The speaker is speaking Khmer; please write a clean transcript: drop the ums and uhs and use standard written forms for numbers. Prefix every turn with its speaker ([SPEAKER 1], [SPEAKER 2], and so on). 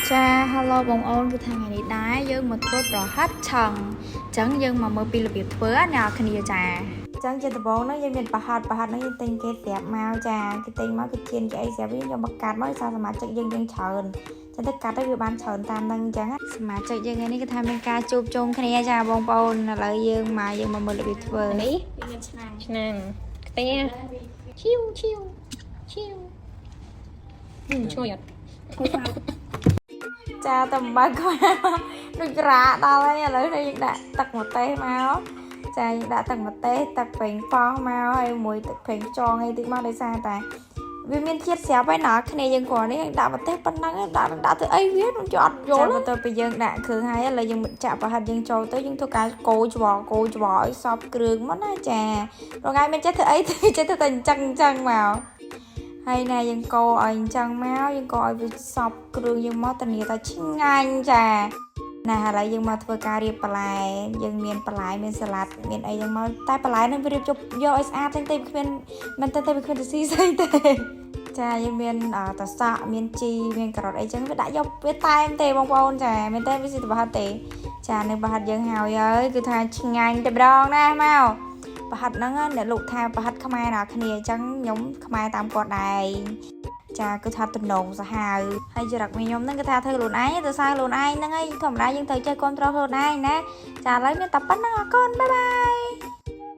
[SPEAKER 1] Cha helloបងអូនគឺថ្ងៃនេះដែរយើងមកធ្វើប្រហិតឆឹងអញ្ចឹងយើងមកមើលពីរបៀបធ្វើណាអ្នកគ្នាចាអញ្ចឹងជាដំបូងហ្នឹងយើងមានប្រហិតហ្នឹងយើងទិញគេស្រាប់មកចាគេទិញមកគេជៀនគេអីស្រាប់វិញយកមកកាត់មកសមាជិកយើងច្រើនចឹងទៅកាត់ទៅវាបានច្រើនតាមហ្នឹងអញ្ចឹងសមាជិកយើងនេះគឺថាមានការជួបជុំគ្នាចាបងប្អូនឥឡូវយើងមកមើលរបៀបធ្វើនេះមានឆ្នាំខ្ទះឈៀវឈៀវឈៀវឈ្ងុយអត់ចាតំបើគាត់ដូចរ៉ាដល់ហើយឥឡូវនេះយើងដាក់ទឹកម្ទេសមកចាយើងដាក់ទឹកម្ទេសទឹកប្រេងប៉ោះមកហើយមួយទឹកប្រេងខ្យងអីតិចមកដោយសារតែវាមានជាតិស្រាប់ហើយណាគ្នាយើងគ្រាន់នេះដាក់ម្ទេសប៉ុណ្ណឹងដាក់ទៅអីវាមិនអត់យល់ទៅពេលយើងដាក់គ្រឿងហើយឥឡូវយើងចាក់ប្រហិតយើងចូលទៅយើងធ្វើការកូរច្បល់ឲ្យសព្វគ្រឿងមកណាចារងថ្ងៃមិនចេះធ្វើអីចេះធ្វើតែអញ្ចឹងមកហើយណែយើងកូរឲ្យអញ្ចឹងមកយើងកូរឲ្យវាសព្វគ្រឿងយើងមកធានាថាឆ្ងាញ់ចាណាឥឡូវយើងមកធ្វើការរៀបបន្លែយើងមានបន្លែមានសាឡាត់មានអីយ៉ាងមកតែបន្លែនឹងវារៀបយកឲ្យស្អាតទេវាគ្មានមិនទៅវាគ្មានទៅស៊ីស្អីទេចាយើងមានតសក់មានជីមានការ៉ុតអីចឹងវាដាក់យកវាតែមទេបងប្អូនចាមែនទេវាស៊ីទៅប្រហិតទេចានៅប្រហិតយើងហើយគឺថាឆ្ងាញ់តែម្ដងណាមកប្រហិតហ្នឹងអ្នកលោកថាប្រហិតខ្មែរណាគ្នាអញ្ចឹងខ្ញុំខ្មែរតាមគាត់ដែរចាគឺថាតំណងសាហាវហើយចរិតរបស់ខ្ញុំហ្នឹងគឺថាធ្វើខ្លួនឯងទៅសារខ្លួនឯងហ្នឹងហើយធម្មតាយើងត្រូវចេះគ្រប់គ្រងខ្លួនឯងណាចាឥឡូវមានតែប៉ុណ្្នឹងអរគុណបាយបាយ